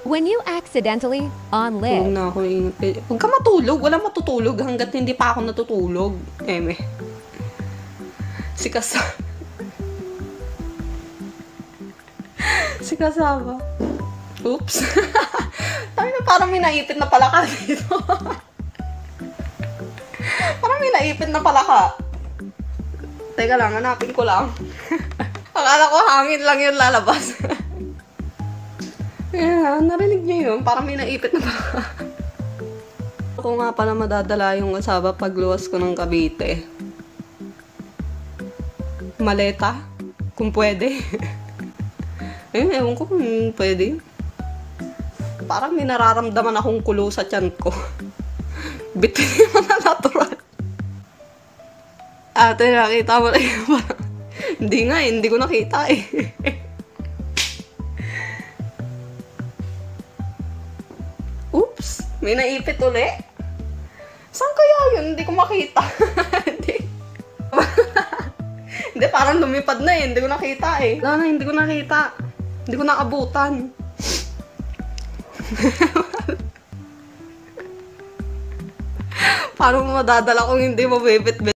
When you accidentally Huwag on-live, na ako ingat. Huwag ka matulog. Wala matutulog hanggat hindi pa ako natutulog. Eme. Si Kasama. Si Kasama. Oops. Sabi na parang may naipit na palaka dito. Parang may naipit na palaka. Teka lang, hanapin ko lang. Akala ko hangin lang yun lalabas. Yeah, narinig niyo yun. Parang may naipit na palaka. Ako nga pala madadala yung kasaba pagluwas ko ng Cavite. Maleta? Kung pwede. Ewan ko kung pwede. Parang may nararamdaman akong kulo sa tiyan ko. Bitin mo na natural. Ate, nakita mo na yun. Hindi nga, hindi ko nakita eh. Oops, may naipit uli. Saan kaya yun? Hindi ko makita. Hindi, parang lumipad na eh. Hindi ko nakita eh. Wala na, hindi ko nakita. Hindi ko naabutan. Parang madadala kong hindi mabibit-bit.